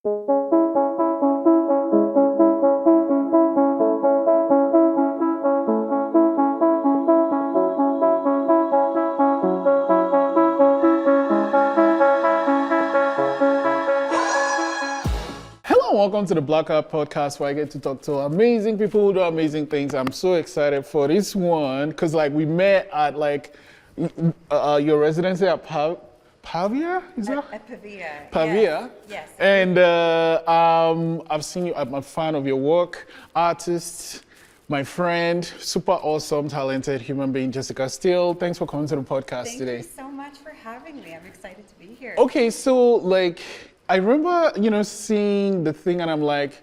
Welcome to the Blackout podcast, where I get to talk to amazing people who do amazing things. I'm so excited for this one because we met at your residency at Pavia? Is that? At Pavia. Pavia? Yes. And I've seen you. I'm a fan of your work. Artist, my friend, super awesome, talented human being, Jessica Steele. Thanks for coming to the podcast today. Thank you so much for having me. I'm excited to be here. Okay, so I remember, seeing the thing and I'm like,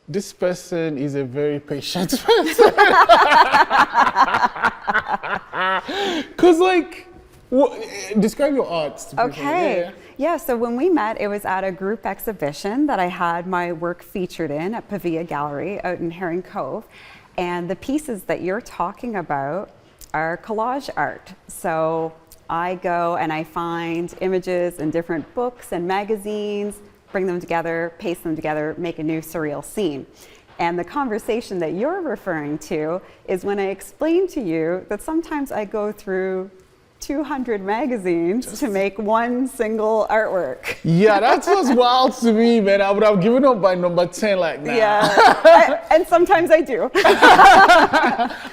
this person is a very patient person. Because describe your art. Okay. Yeah, so when we met, it was at a group exhibition that I had my work featured in at Pavia Gallery out in Herring Cove. And the pieces that you're talking about are collage art. So I go and I find images in different books and magazines, bring them together, paste them together, make a new surreal scene. And the conversation that you're referring to is when I explain to you that sometimes I go through 200 magazines to make one single artwork. Yeah, that was wild to me, man. I would have given up by number 10 now. Yeah, and sometimes I do.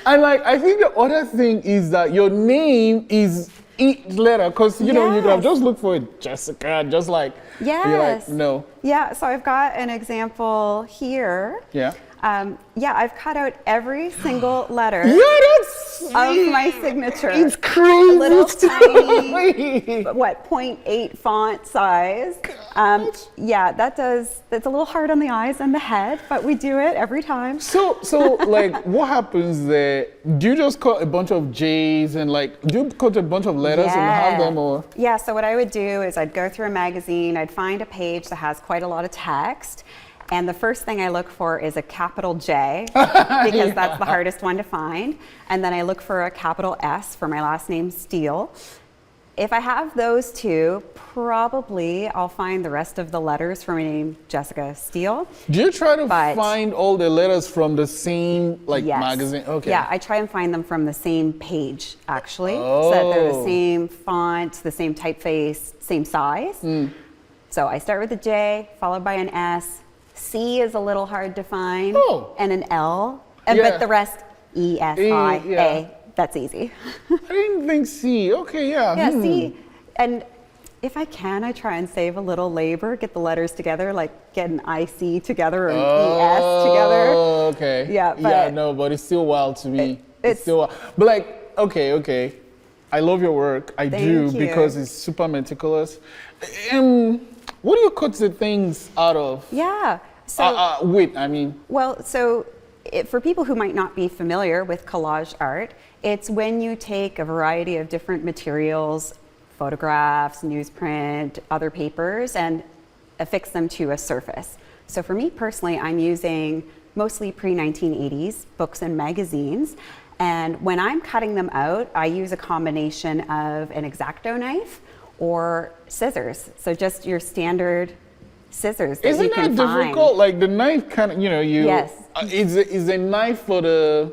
And I think the other thing is that your name is each letter, because you could have just looked for it, Jessica, just you're like, no. Yeah, so I've got an example here. Yeah. I've cut out every single letter of my signature. It's crazy. A little tiny, 0.8 font size. That's a little hard on the eyes and the head, but we do it every time. So what happens there? Do you just cut a bunch of J's and do you cut a bunch of letters and have them or? Yeah, so what I would do is I'd go through a magazine, I'd find a page that has quite a lot of text. And the first thing I look for is a capital J, because that's the hardest one to find. And then I look for a capital S for my last name, Steele. If I have those two, probably I'll find the rest of the letters for my name, Jessica Steele. Do you try to find all the letters from the same magazine? Okay. Yeah, I try and find them from the same page, actually. Oh. So that they're the same font, the same typeface, same size. So I start with a J, followed by an S. C is a little hard to find, and an L, but the rest, E, S, I, A, that's easy. I didn't think C, okay, yeah. Yeah, C, and if I can, I try and save a little labor, get the letters together, get an IC together or an ES together. Okay. Yeah, but it's still wild to me. It's still wild. But okay, I love your work, I do, because it's super meticulous. What do you cut the things out of? Yeah. So, Well, so for people who might not be familiar with collage art, it's when you take a variety of different materials, photographs, newsprint, other papers, and affix them to a surface. So for me personally, I'm using mostly pre-1980s books and magazines. And when I'm cutting them out, I use a combination of an X-Acto knife or scissors. So just your standard scissors that you can find. Isn't that difficult? The knife kind of, Yes. Is a knife for the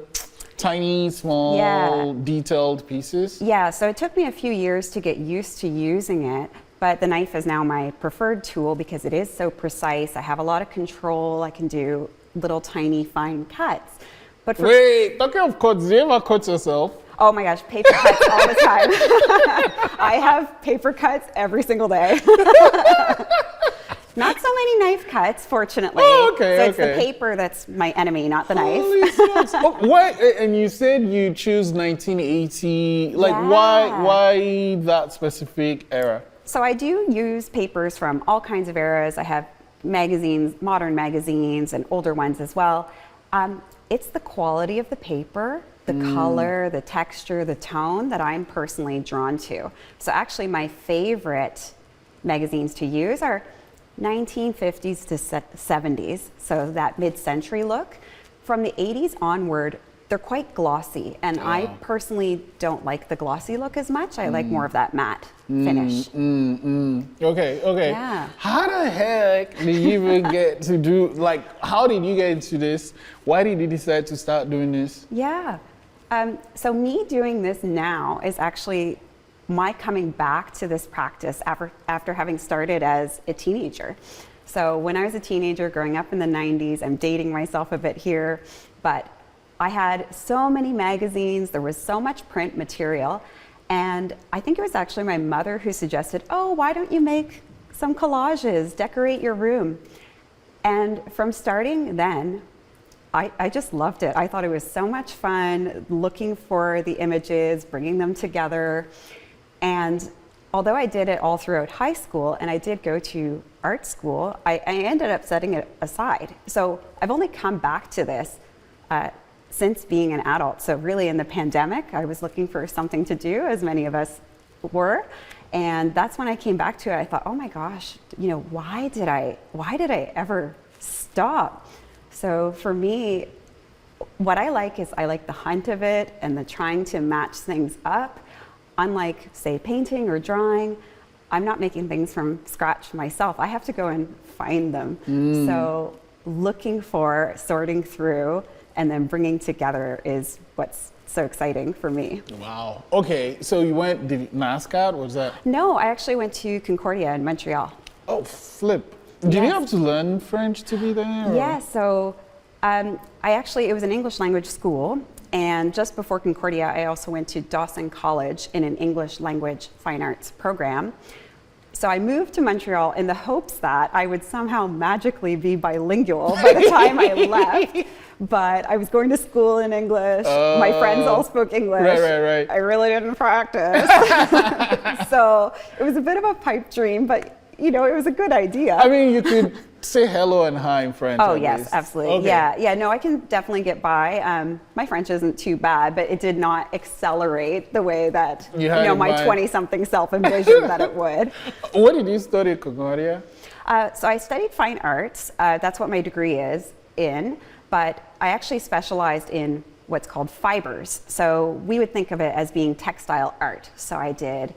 tiny, small, detailed pieces? Yeah, so it took me a few years to get used to using it, but the knife is now my preferred tool because it is so precise. I have a lot of control. I can do little tiny fine cuts. But Wait, talking of cuts, do you ever cut yourself? Oh my gosh, paper cuts all the time. I have paper cuts every single day. Not so many knife cuts, fortunately. Oh, okay, so it's the paper that's my enemy, not the knife. Holy smokes. Why? And you said you choose 1980. Why that specific era? So I do use papers from all kinds of eras. I have magazines, modern magazines, and older ones as well. It's the quality of the paper, the color, the texture, the tone that I'm personally drawn to. So actually my favorite magazines to use are 1950s to 70s, so that mid-century look. From the 80s onward, they're quite glossy, and I personally don't like the glossy look as much. I like more of that matte finish. Okay. Yeah. How the heck did you even get to do, like, how did you get into this? Why did you decide to start doing this? Yeah. So me doing this now is actually my coming back to this practice after having started as a teenager. So when I was a teenager growing up in the 90s, I'm dating myself a bit here, but I had so many magazines, there was so much print material, and I think it was actually my mother who suggested, oh, why don't you make some collages, decorate your room? And from starting then, I just loved it. I thought it was so much fun looking for the images, bringing them together. And although I did it all throughout high school and I did go to art school, I ended up setting it aside. So I've only come back to this since being an adult. So really in the pandemic, I was looking for something to do, as many of us were. And that's when I came back to it. I thought, oh my gosh, you know, why did I ever stop? So for me, what I like is I like the hunt of it and the trying to match things up. Unlike, say, painting or drawing, I'm not making things from scratch myself. I have to go and find them. So looking for, sorting through, and then bringing together is what's so exciting for me. Wow. Okay, so you went, did you Mascot? What was that? No, I actually went to Concordia in Montreal. Oh, flip. Did you Yes. have to learn French to be there? Or? Yeah, so it was an English language school. And just before Concordia, I also went to Dawson College in an English language fine arts program. So I moved to Montreal in the hopes that I would somehow magically be bilingual by the time I left. But I was going to school in English. My friends all spoke English. Right. I really didn't practice. So it was a bit of a pipe dream, but you know, it was a good idea. I mean, you could say hello and hi in French. Oh, at yes, least. absolutely. Okay. Yeah, no, I can definitely get by. My French isn't too bad, but it did not accelerate the way that my 20-something self envisioned that it would. What did you study at Concordia? So I studied fine arts. That's what my degree is in, but I actually specialized in what's called fibres. So we would think of it as being textile art. So I did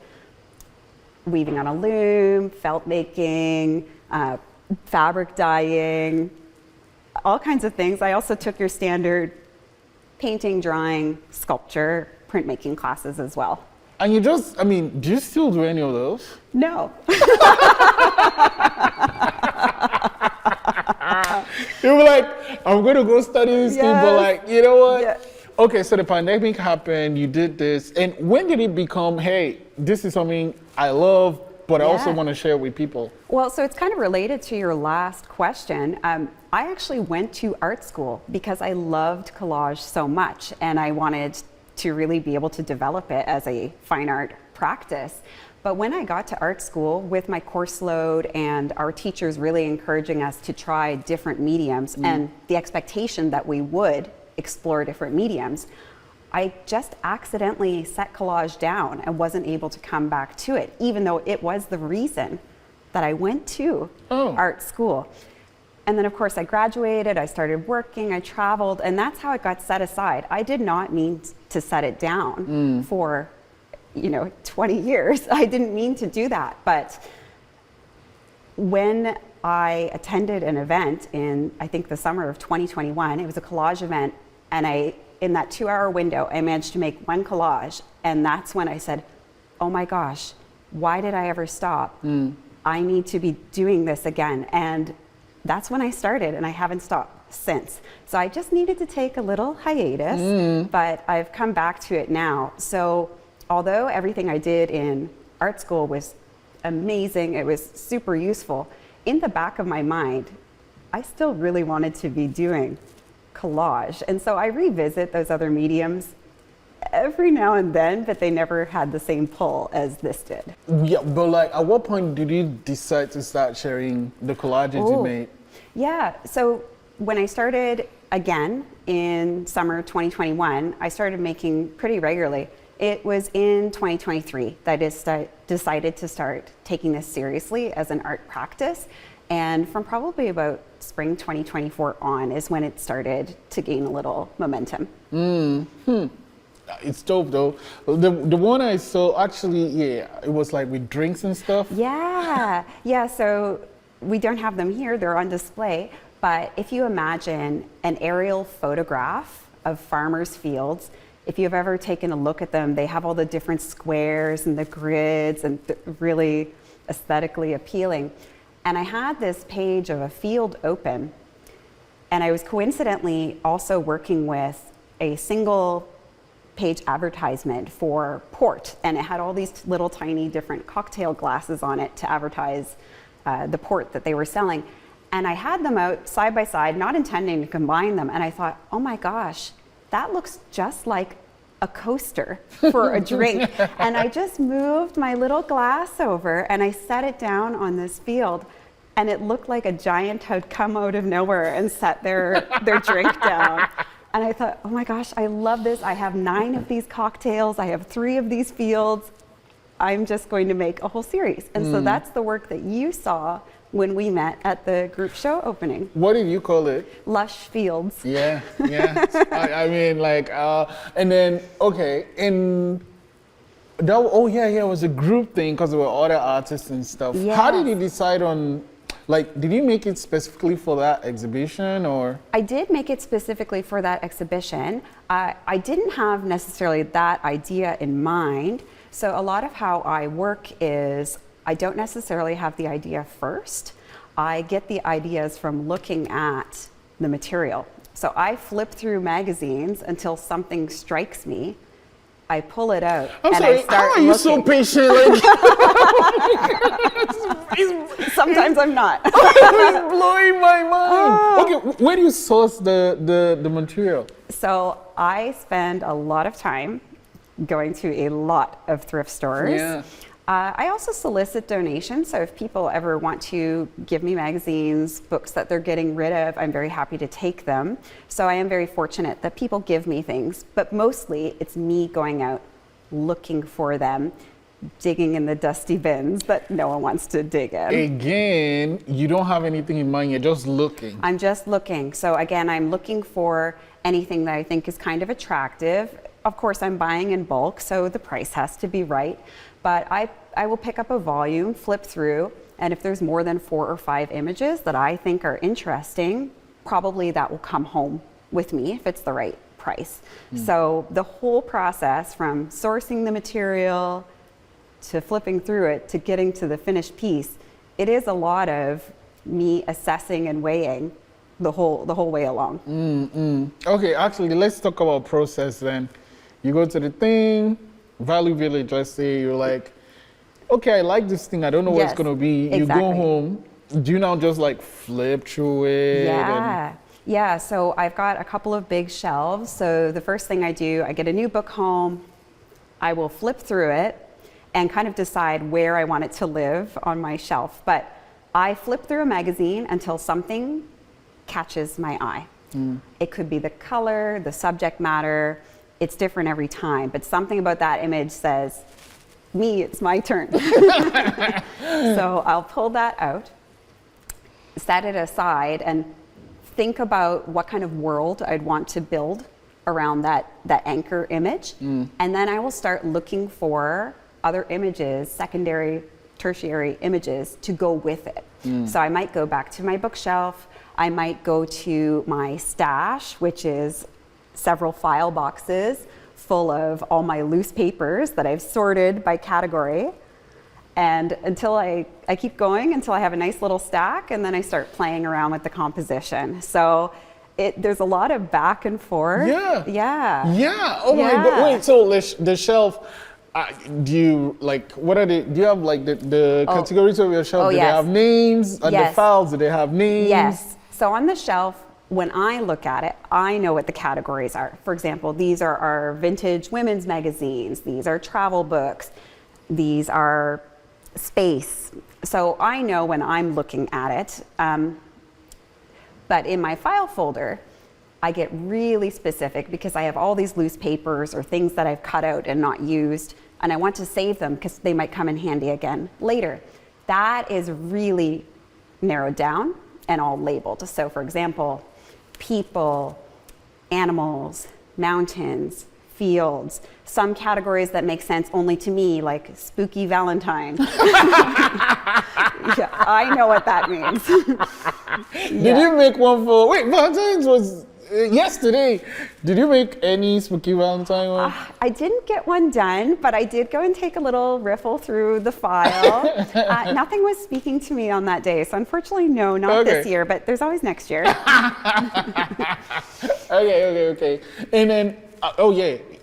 weaving on a loom, felt making, fabric dyeing, all kinds of things. I also took your standard painting, drawing, sculpture, printmaking classes as well. And you just, I mean, do you still do any of those? No. You were like, I'm going to go study this thing, but like, you know what? Yeah. Okay, so the pandemic happened, you did this, and when did it become, hey, this is something I love, but I also want to share with people? Well, so it's kind of related to your last question. I actually went to art school because I loved collage so much, and I wanted to really be able to develop it as a fine art practice. But when I got to art school, with my course load and our teachers really encouraging us to try different mediums and the expectation that we would explore different mediums, I just accidentally set collage down and wasn't able to come back to it, even though it was the reason that I went to art school. And then of course I graduated, I started working, I traveled, and that's how it got set aside. I did not mean to set it down for 20 years. I didn't mean to do that. But when I attended an event in, I think, the summer of 2021, it was a collage event, and in that 2-hour window, I managed to make one collage, and that's when I said, oh my gosh, why did I ever stop? I need to be doing this again. And that's when I started, and I haven't stopped since. So I just needed to take a little hiatus, but I've come back to it now. So although everything I did in art school was amazing, it was super useful, in the back of my mind, I still really wanted to be doing collage. And so I revisit those other mediums every now and then, but they never had the same pull as this did. Yeah, but like, at what point did you decide to start sharing the collages you made? Yeah, so when I started again in summer 2021, I started making pretty regularly. It was in 2023 that I decided to start taking this seriously as an art practice. And from probably about spring 2024 on is when it started to gain a little momentum. It's dope though. The one I saw, actually, yeah, it was like with drinks and stuff. Yeah, so we don't have them here, they're on display. But if you imagine an aerial photograph of farmers' fields, if you've ever taken a look at them, they have all the different squares and the grids and really aesthetically appealing. And I had this page of a field open, and I was coincidentally also working with a single page advertisement for port, and it had all these little tiny different cocktail glasses on it to advertise the port that they were selling. And I had them out side by side, not intending to combine them, and I thought, oh my gosh, that looks just like a coaster for a drink. And I just moved my little glass over and I set it down on this field, and it looked like a giant had come out of nowhere and set their drink down. And I thought, oh my gosh, I love this. I have 9 of these cocktails. I have 3 of these fields. I'm just going to make a whole series. And so that's the work that you saw when we met at the group show opening. What did you call it? Lush Fields. Yeah. I mean, like, and then, okay, and that, it was a group thing because there were other artists and stuff. Yes. How did you decide on, like, did you make it specifically for that exhibition, or? I did make it specifically for that exhibition. I didn't have necessarily that idea in mind. So a lot of how I work is I don't necessarily have the idea first. I get the ideas from looking at the material. So I flip through magazines until something strikes me. I pull it out I'm and sorry, I start how are you looking. so patient? Like, Sometimes I'm not. it's blowing my mind. Okay, where do you source the material? So I spend a lot of time going to a lot of thrift stores. Yeah. I also solicit donations, so if people ever want to give me magazines, books that they're getting rid of, I'm very happy to take them. So I am very fortunate that people give me things, but mostly it's me going out looking for them, digging in the dusty bins that no one wants to dig in. Again, you don't have anything in mind, you're just looking. I'm just looking. So again, I'm looking for anything that I think is kind of attractive. Of course, I'm buying in bulk, so the price has to be right. But I will pick up a volume, flip through, and if there's more than 4 or 5 images that I think are interesting, probably that will come home with me if it's the right price. So the whole process from sourcing the material to flipping through it to getting to the finished piece, it is a lot of me assessing and weighing the whole way along. Okay, actually, let's talk about process then. You go to the thing, Value Village, let's say, you're like, okay, I like this thing, I don't know what it's gonna be. Exactly. You go home, do you now just like flip through it? Yeah, so I've got a couple of big shelves. So the first thing I do, I get a new book home, I will flip through it and kind of decide where I want it to live on my shelf. But I flip through a magazine until something catches my eye. It could be the color, the subject matter. It's different every time, but something about that image says, me, it's my turn. So I'll pull that out, set it aside, and think about what kind of world I'd want to build around that anchor image. And then I will start looking for other images, secondary, tertiary images to go with it. So I might go back to my bookshelf, I might go to my stash, which is several file boxes full of all my loose papers that I've sorted by category. And until I keep going until I have a nice little stack, and then I start playing around with the composition. So there's a lot of back and forth. Yeah. Oh my God. Wait, so the shelf, do you like, what are they, do you have like the categories of your shelf? Do they have names? And the files, do they have names? Yes. So on the shelf, when I look at it, I know what the categories are. For example, these are our vintage women's magazines. These are travel books. These are space. So I know when I'm looking at it. But in my file folder, I get really specific because I have all these loose papers or things that I've cut out and not used, and I want to save them because they might come in handy again later. That is really narrowed down and all labeled. So for example, people, animals, mountains, fields, some categories that make sense only to me, like spooky Valentine. Yeah, I know what that means. Did you make one for, wait, Valentine's was yesterday. Did you make any spooky Valentine one? I didn't get one done, but I did go and take a little riffle through the file. Nothing was speaking to me on that day, so unfortunately, no, not this year, but there's always next year. Okay. And then,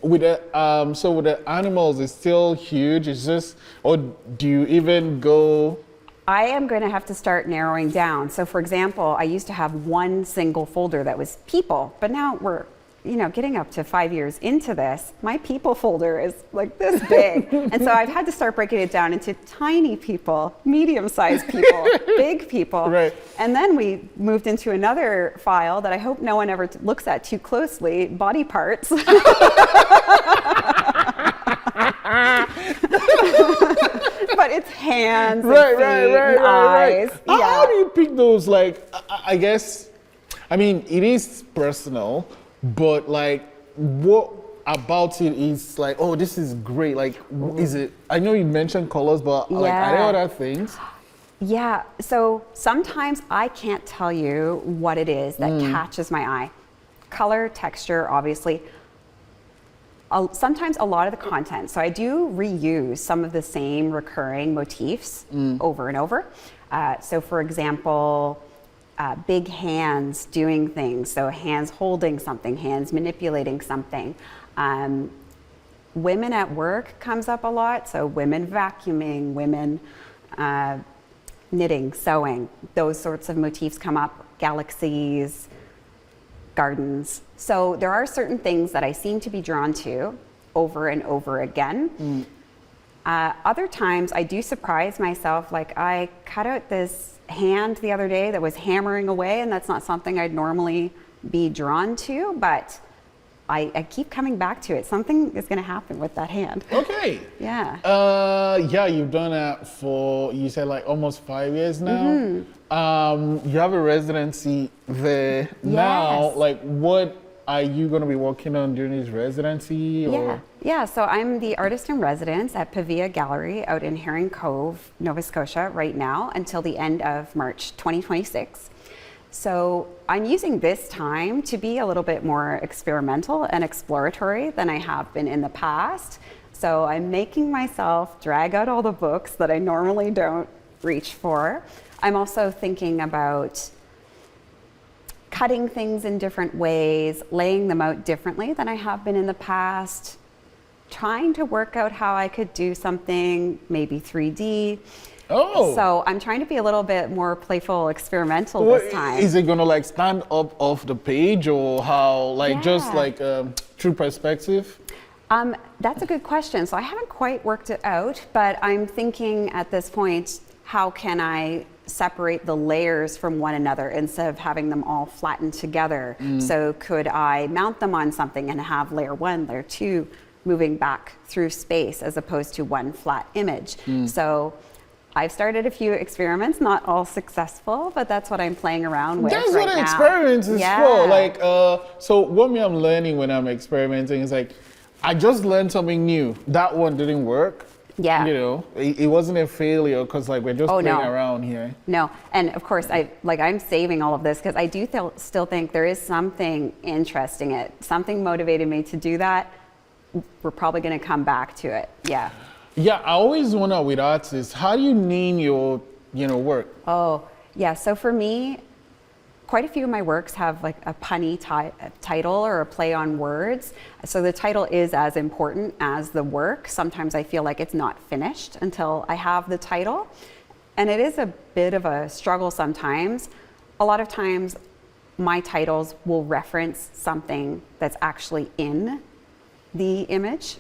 with the with the animals, it's still huge. It's just, or do you even go? I am going to have to start narrowing down. So for example, I used to have one single folder that was people, but now we're, getting up to 5 years into this, my people folder is like this big. And so I've had to start breaking it down into tiny people, medium-sized people, big people. Right. And then we moved into another file that I hope no one ever looks at too closely, body parts. But it's hands and feet and eyes. Right. Yeah. How do you pick those? Like, I guess, I mean, it is personal, but like, what about it is like, oh, this is great. Like, is it? I know you mentioned colors, but like, are there other things? Yeah. So sometimes I can't tell you what it is that catches my eye. Color, texture, obviously. Sometimes a lot of the content. So I do reuse some of the same recurring motifs over and over. So for example, big hands doing things. So hands holding something, hands manipulating something. Women at work comes up a lot. So women vacuuming, women knitting, sewing, those sorts of motifs come up. Galaxies, gardens. So there are certain things that I seem to be drawn to over and over again. Other times I do surprise myself, like I cut out this hand the other day that was hammering away, and that's not something I'd normally be drawn to, but I keep coming back to it. Something is going to happen with that hand. Okay. Yeah. You've done that for, you said like almost 5 years now. You have a residency there now. Like, what are you going to be working on during this residency? Or? Yeah. So I'm the artist in residence at Pavia Gallery out in Herring Cove, Nova Scotia right now until the end of March 2026. So I'm using this time to be a little bit more experimental and exploratory than I have been in the past. So I'm making myself drag out all the books that I normally don't reach for. I'm also thinking about cutting things in different ways, laying them out differently than I have been in the past, trying to work out how I could do something maybe 3D. Oh. So I'm trying to be a little bit more playful, experimental this time. Is it gonna like stand up off the page, or how, like just like true perspective? That's a good question. So I haven't quite worked it out, but I'm thinking at this point, how can I separate the layers from one another instead of having them all flattened together? So could I mount them on something and have layer 1, layer 2 moving back through space as opposed to one flat image? So I've started a few experiments, not all successful, but that's what I'm playing around with. That's right what now. experiments is for. Like, so what me I'm learning when I'm experimenting is like, I just learned something new. That one didn't work. Yeah. You know, it wasn't a failure because like we're just playing around here. No, and of course I'm saving all of this because I do still think there is something interesting in it. Something motivated me to do that. We're probably going to come back to it. Yeah. Yeah, I always wonder with artists, how do you name your, work? Oh, yeah. So for me, quite a few of my works have like a punny title or a play on words. So the title is as important as the work. Sometimes I feel like it's not finished until I have the title. And it is a bit of a struggle sometimes. A lot of times my titles will reference something that's actually in the image.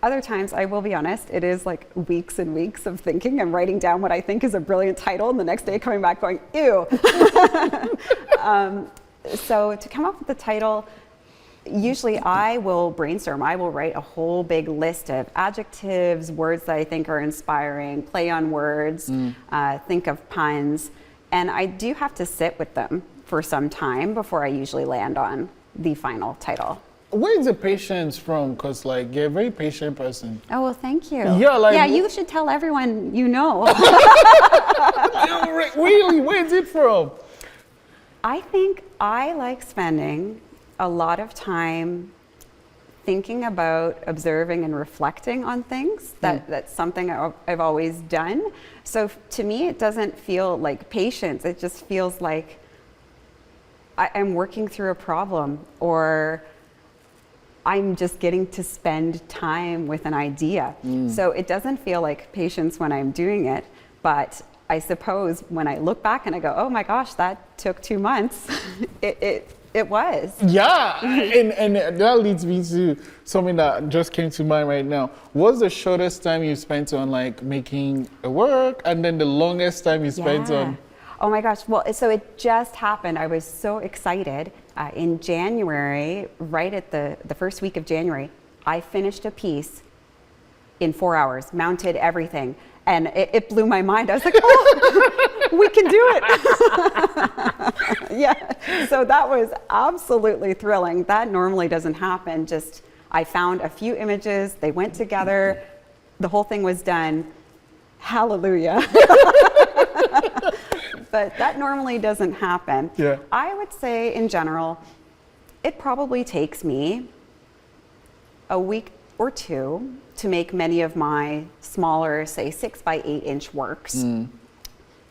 Other times, I will be honest, it is like weeks and weeks of thinking and writing down what I think is a brilliant title, and the next day coming back going, ew. So to come up with the title, usually I will brainstorm. I will write a whole big list of adjectives, words that I think are inspiring, play on words, think of puns. And I do have to sit with them for some time before I usually land on the final title. Where's the patience from? Because like you're a very patient person. Oh, well, thank you. Yeah, you should tell everyone you know. Really, where's it from? I think I like spending a lot of time thinking about observing and reflecting on things. That's something I've always done. So to me, it doesn't feel like patience. It just feels like I'm working through a problem, or I'm just getting to spend time with an idea. So it doesn't feel like patience when I'm doing it, but I suppose when I look back and I go, oh my gosh, that took 2 months, it was. Yeah, and that leads me to something that just came to mind right now. What's the shortest time you spent on like making a work, and then the longest time you spent on? Oh my gosh, well, so it just happened. I was so excited. In January, right at the first week of January, I finished a piece in 4 hours, mounted everything. And it blew my mind. I was like, oh, we can do it. Yeah, so that was absolutely thrilling. That normally doesn't happen. Just, I found a few images, they went together, the whole thing was done. Hallelujah. But that normally doesn't happen. Yeah. I would say in general, it probably takes me a week or two to make many of my smaller, say 6 by 8 inch works,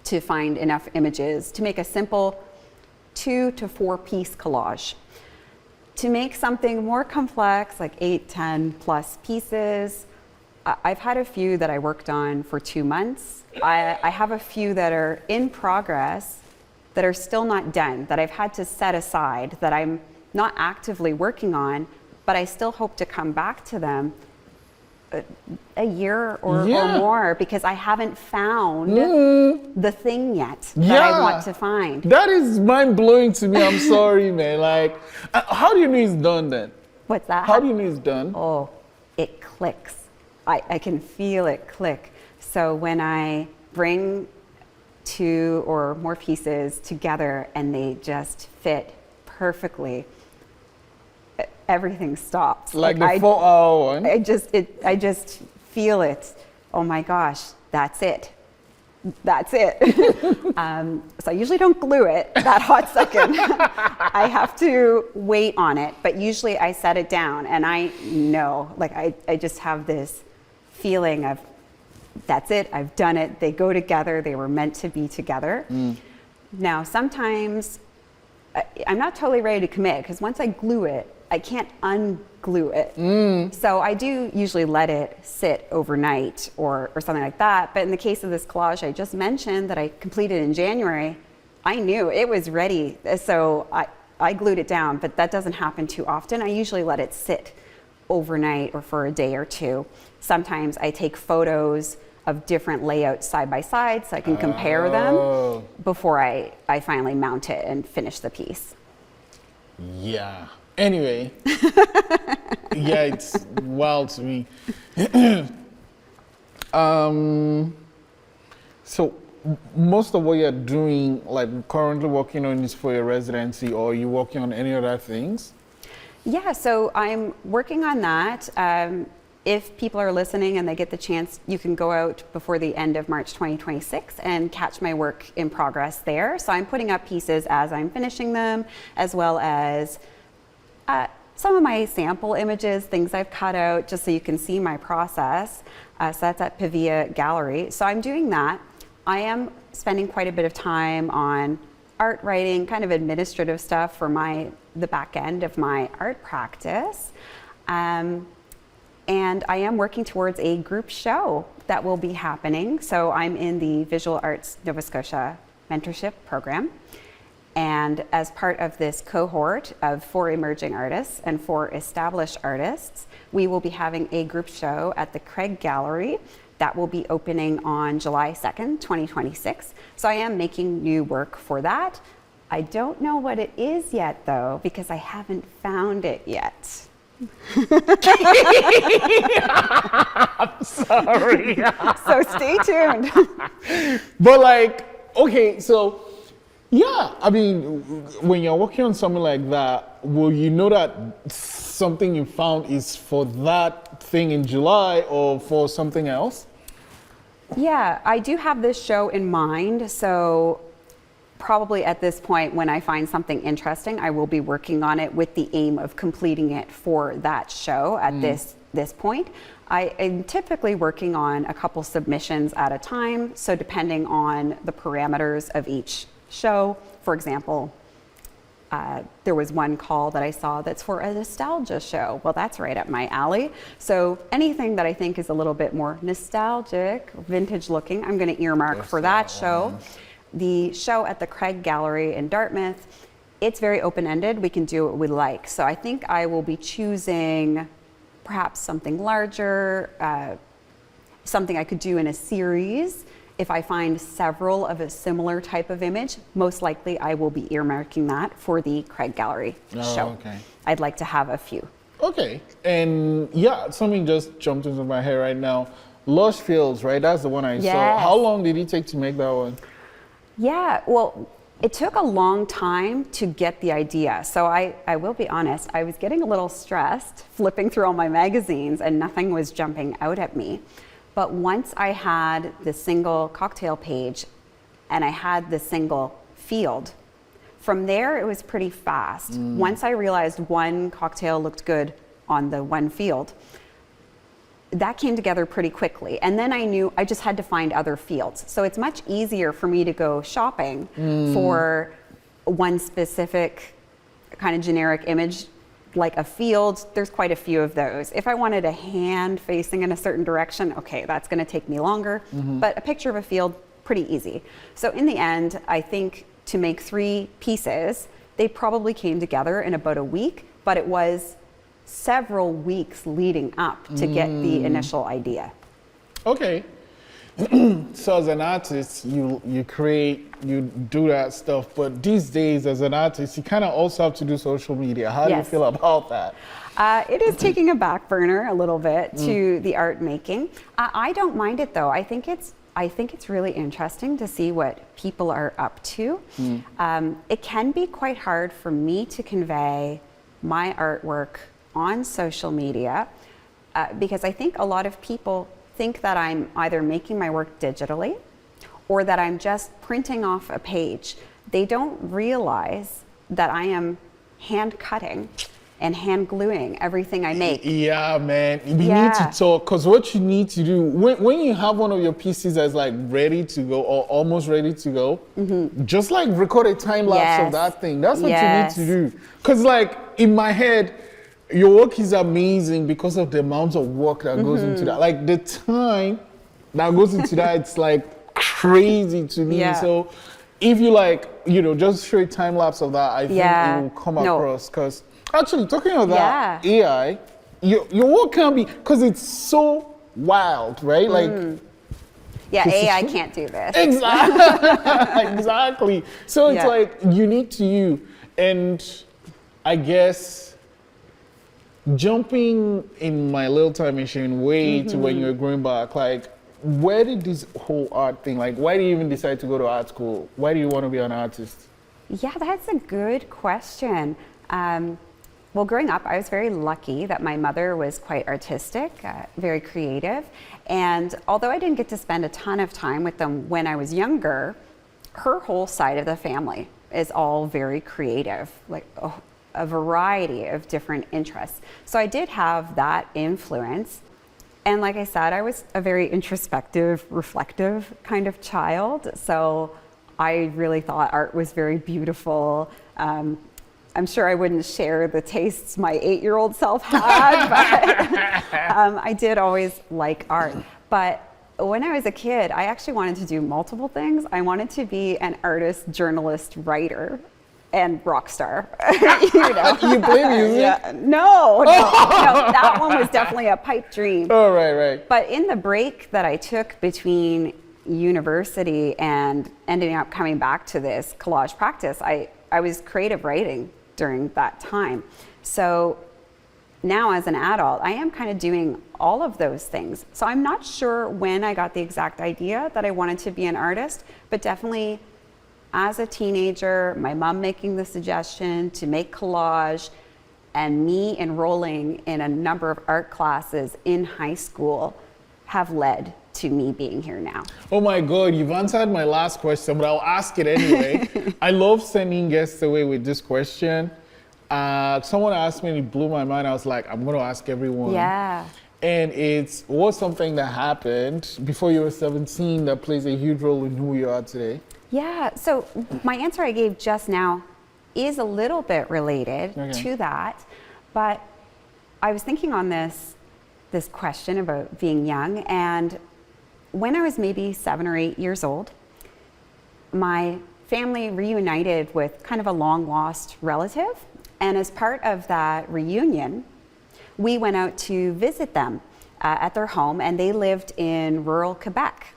to find enough images to make a simple 2 to 4 piece collage. To make something more complex, like 8, 10 plus pieces, I've had a few that I worked on for 2 months. I have a few that are in progress that are still not done, that I've had to set aside, that I'm not actively working on, but I still hope to come back to them a year or more, because I haven't found the thing yet that I want to find. That is mind blowing to me. I'm sorry, man. Like, how do you know it's done then? What's that? How do you know it's done? Oh, it clicks. I can feel it click. So when I bring 2 or more pieces together and they just fit perfectly, everything stops. Like the 4 hour one? I just feel it. Oh my gosh, that's it. That's it. So I usually don't glue it that hot second. I have to wait on it, but usually I set it down and I know, like I just have this feeling of, that's it, I've done it, they go together, they were meant to be together. Now, sometimes I'm not totally ready to commit, because once I glue it, I can't unglue it. So I do usually let it sit overnight or something like that. But in the case of this collage I just mentioned that I completed in January, I knew it was ready. So I glued it down, but that doesn't happen too often. I usually let it sit overnight or for a day or two. Sometimes I take photos of different layouts side by side so I can compare them before I finally mount it and finish the piece. Yeah. Anyway, yeah, it's wild to me. So most of what you're doing, like currently working on, is for your residency, or are you working on any other things? Yeah, so I'm working on that. If people are listening and they get the chance, you can go out before the end of March 2026 and catch my work in progress there. So I'm putting up pieces as I'm finishing them, as well as some of my sample images, things I've cut out, just so you can see my process. So that's at Pavia Gallery. So I'm doing that. I am spending quite a bit of time on art writing, kind of administrative stuff for the back end of my art practice. And I am working towards a group show that will be happening. So I'm in the Visual Arts Nova Scotia mentorship program. And as part of this cohort of 4 emerging artists and 4 established artists, we will be having a group show at the Craig Gallery that will be opening on July 2nd, 2026. So I am making new work for that. I don't know what it is yet, though, because I haven't found it yet. I'm sorry. So stay tuned. But like, okay, so yeah, I mean, when you're working on something like that, will you know that something you found is for that thing in July or for something else? Yeah, I do have this show in mind, so probably at this point when I find something interesting, I will be working on it with the aim of completing it for that show at this point. I am typically working on a couple submissions at a time, so depending on the parameters of each show, for example, there was one call that I saw that's for a nostalgia show. Well, that's right up my alley. So anything that I think is a little bit more nostalgic, vintage looking, I'm going to earmark for that show. The show at the Craig Gallery in Dartmouth, it's very open-ended. We can do what we like. So I think I will be choosing perhaps something larger, something I could do in a series. If I find several of a similar type of image, most likely I will be earmarking that for the Craig Gallery show. Okay. I'd like to have a few. Okay, and yeah, something just jumped into my head right now. Lush Fields, right? That's the one I saw. Yes. How long did it take to make that one? Yeah, well, it took a long time to get the idea. So I will be honest, I was getting a little stressed flipping through all my magazines and nothing was jumping out at me. But once I had the single cocktail page and I had the single field, from there it was pretty fast. Once I realized one cocktail looked good on the one field, that came together pretty quickly. And then I knew I just had to find other fields. So it's much easier for me to go shopping for one specific kind of generic image, like a field. There's quite a few of those. If I wanted a hand facing in a certain direction, okay, that's gonna take me longer. But a picture of a field, pretty easy. So in the end, I think to make 3 pieces, they probably came together in about a week, but it was several weeks leading up to get the initial idea. Okay. So as an artist, you create, you do that stuff, but these days as an artist, you kind of also have to do social media. How do you feel about that? It is taking a back burner a little bit to the art making. I don't mind it though. I think it's really interesting to see what people are up to. It can be quite hard for me to convey my artwork on social media because I think a lot of people think that I'm either making my work digitally or that I'm just printing off a page. They don't realize that I am hand cutting and hand gluing everything I make. Yeah, man. We need to talk, because what you need to do, when you have one of your pieces that's like ready to go or almost ready to go, just like record a time lapse of that thing. That's what you need to do. Because like in my head, your work is amazing because of the amount of work that goes into that. Like the time that goes into that, it's like crazy to me. So if you like, you know, just show a time lapse of that, I think it will come across. Because actually, talking about that AI, your work can be, because it's so wild, right? Like, AI can't do this. Exactly. Exactly. So it's like unique to you. And I guess jumping in my little time machine way to when you were growing back, like, where did this whole art thing, like, why do you even decide to go to art school? Why do you want to be an artist? Yeah, that's a good question. Well, growing up, I was very lucky that my mother was quite artistic, very creative. And although I didn't get to spend a ton of time with them when I was younger, her whole side of the family is all very creative, like a variety of different interests. So I did have that influence. And like I said, I was a very introspective, reflective kind of child. So I really thought art was very beautiful. I'm sure I wouldn't share the tastes my 8-year-old self had, but I did always like art. But when I was a kid, I actually wanted to do multiple things. I wanted to be an artist, journalist, writer, and rock star. You know? You play music? No, that one was definitely a pipe dream. Oh, right. But in the break that I took between university and ending up coming back to this collage practice, I was creative writing during that time. So now as an adult, I am kind of doing all of those things. So I'm not sure when I got the exact idea that I wanted to be an artist, but definitely as a teenager, my mom making the suggestion to make collage, and me enrolling in a number of art classes in high school have led to me being here now. Oh my God, you've answered my last question, but I'll ask it anyway. I love sending guests away with this question. Someone asked me and it blew my mind. I was like, I'm going to ask everyone. Yeah. And what's something that happened before you were 17 that plays a huge role in who you are today? Yeah, so my answer I gave just now is a little bit related to that, but I was thinking on this question about being young, and when I was maybe 7 or 8 years old, my family reunited with kind of a long lost relative, and as part of that reunion, we went out to visit them at their home, and they lived in rural Quebec.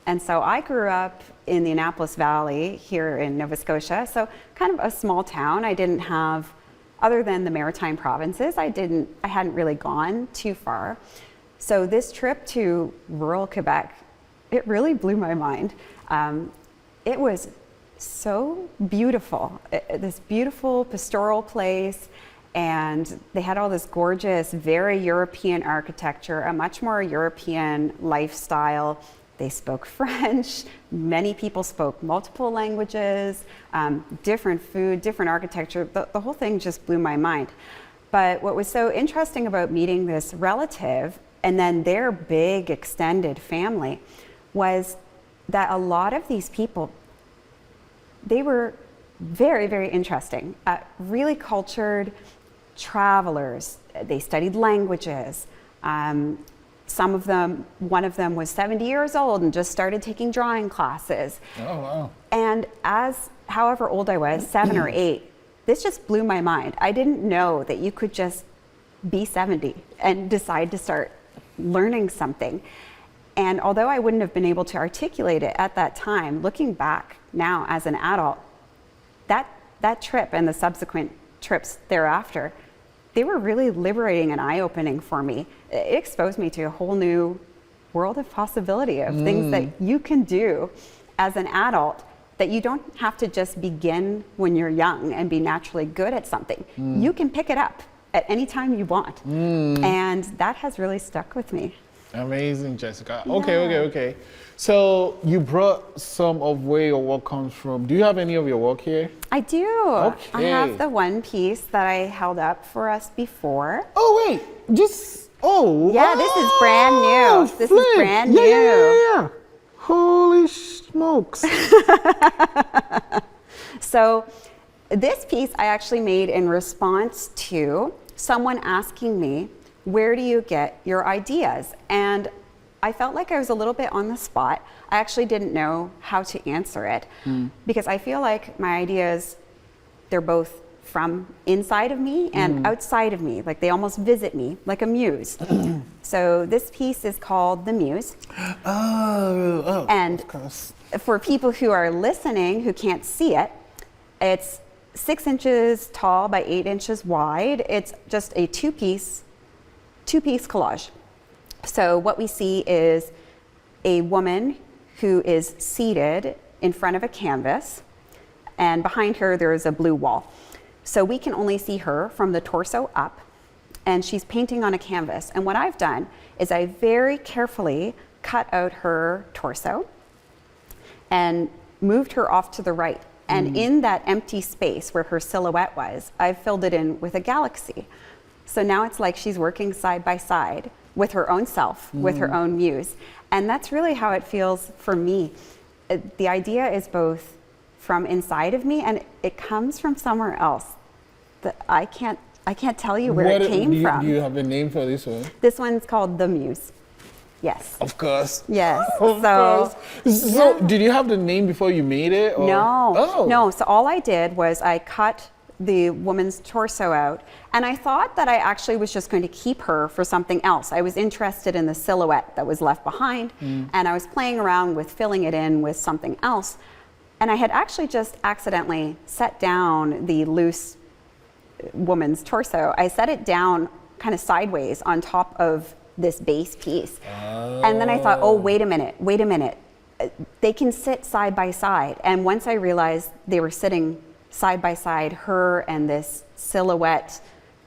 And so I grew up in the Annapolis Valley here in Nova Scotia, so kind of a small town. I didn't have, other than the Maritime provinces, I hadn't really gone too far. So this trip to rural Quebec, it really blew my mind. It was so beautiful, this beautiful pastoral place, and they had all this gorgeous, very European architecture, a much more European lifestyle. They spoke French. Many people spoke multiple languages, different food, different architecture. The whole thing just blew my mind. But what was so interesting about meeting this relative and then their big extended family was that a lot of these people, they were very, very interesting, really cultured travelers. They studied languages. Some of them, one of them was 70 years old and just started taking drawing classes. Oh, wow. And however old I was, 7 or 8, this just blew my mind. I didn't know that you could just be 70 and decide to start learning something. And although I wouldn't have been able to articulate it at that time, looking back now as an adult, that trip and the subsequent trips thereafter, they were really liberating and eye-opening for me. It exposed me to a whole new world of possibility of things that you can do as an adult, that you don't have to just begin when you're young and be naturally good at something. You can pick it up at any time you want. And that has really stuck with me. Amazing, Jessica. Yeah. Okay. So you brought some of where your work comes from. Do you have any of your work here? I do. Okay. I have the one piece that I held up for us before. Oh, wait. Yeah, this is brand new. This is brand new. Yeah. Holy smokes. So this piece I actually made in response to someone asking me, where do you get your ideas? And I felt like I was a little bit on the spot. I actually didn't know how to answer it because I feel like my ideas, they're both from inside of me and outside of me. Like they almost visit me like a muse. So this piece is called The Muse. Oh, and of course. For people who are listening who can't see it, it's 6 inches tall by 8 inches wide. It's just a two-piece collage. So what we see is a woman who is seated in front of a canvas, and behind her there is a blue wall. So we can only see her from the torso up, and she's painting on a canvas. And what I've done is I very carefully cut out her torso and moved her off to the right. And in that empty space where her silhouette was, I've filled it in with a galaxy. So now it's like she's working side by side with her own self, with her own muse. And that's really how it feels for me. The idea is both from inside of me and it comes from somewhere else that I can't tell you where it came from. Do you have a name for this one? This one's called The Muse. Yes. Of course. Yes. Of course. So did you have the name before you made it? Or? No. Oh. No. So all I did was I cut the woman's torso out, and I thought that I actually was just going to keep her for something else. I was interested in the silhouette that was left behind, and I was playing around with filling it in with something else. And I had actually just accidentally set down the loose woman's torso. I set it down kind of sideways on top of this base piece. And then I thought, oh, wait a minute. They can sit side by side. And once I realized they were sitting side by side, her and this silhouette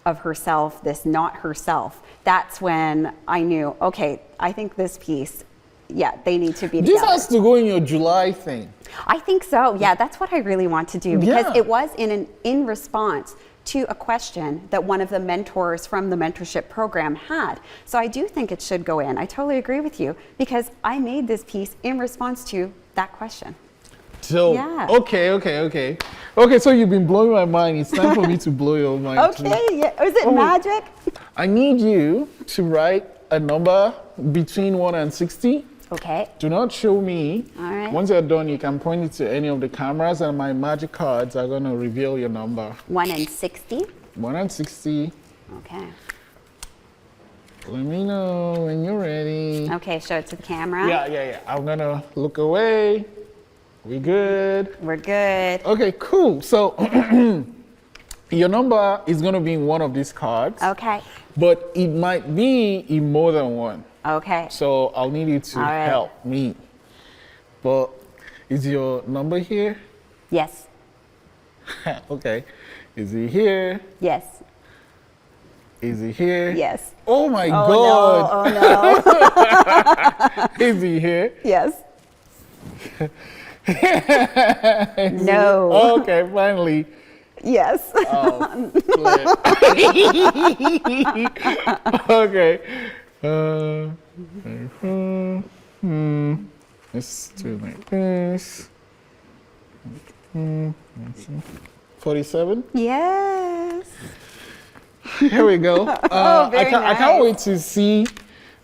of herself, this not herself, that's when I knew, okay, I think this piece, yeah, they need to be together. This has to go in your July thing. I think so. Yeah, that's what I really want to do, because it was in response to a question that one of the mentors from the mentorship program had. So I do think it should go in. I totally agree with you, because I made this piece in response to that question. So, Yeah. Okay, so you've been blowing my mind. It's time for me to blow your mind too. Okay, yeah. Is it magic? I need you to write a number between 1 and 60. Okay. Do not show me. All right. Once you're done, you can point it to any of the cameras, and my magic cards are going to reveal your number. 1 and 60. 1 and 60. Okay. Let me know when you're ready. Okay, show it to the camera. Yeah. I'm going to look away. We good? We're good. Okay, cool. So your number is going to be in one of these cards. Okay. But it might be in more than one. Okay. So I'll need you to right. help me. But is your number here? Yes. Okay. Is it here? Yes. Is it here? Yes. Oh my Oh God. no. Oh no. Is he here? Yes. No. Okay, finally. Yes. Oh, okay. Let's do like this. 47. Yes. Here we go. Very I can't nice. wait to see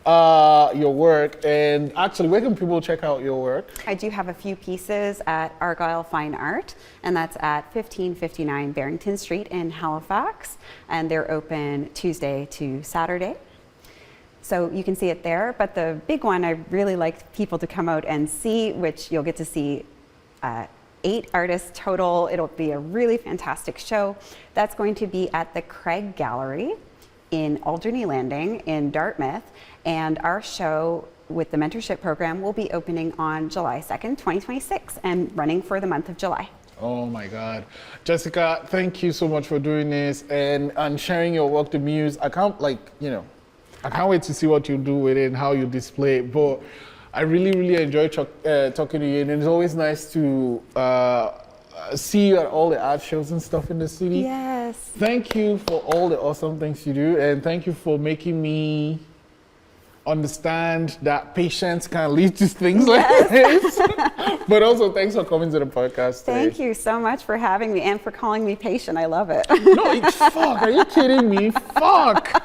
your work. And actually, where can people check out your work? I do have a few pieces at Argyle Fine Art, and that's at 1559 Barrington Street in Halifax, and they're open Tuesday to Saturday. So you can see it there, but the big one I really like people to come out and see, which you'll get to see 8 artists total. It'll be a really fantastic show. That's going to be at the Craig Gallery in Alderney Landing in Dartmouth, and our show with the mentorship program will be opening on July 2nd, 2026, and running for the month of July. Oh my God. Jessica, thank you so much for doing this and sharing your work, the muse. I can't wait to see what you do with it and how you display it. But I really enjoy talking to you, and it's always nice to see you at all the art shows and stuff in the city. Yes. Thank you for all the awesome things you do, and thank you for making me understand that patience can lead to things like this. But also, thanks for coming to the podcast today. Thank you so much for having me and for calling me patient. I love it. No, fuck, are you kidding me? Fuck.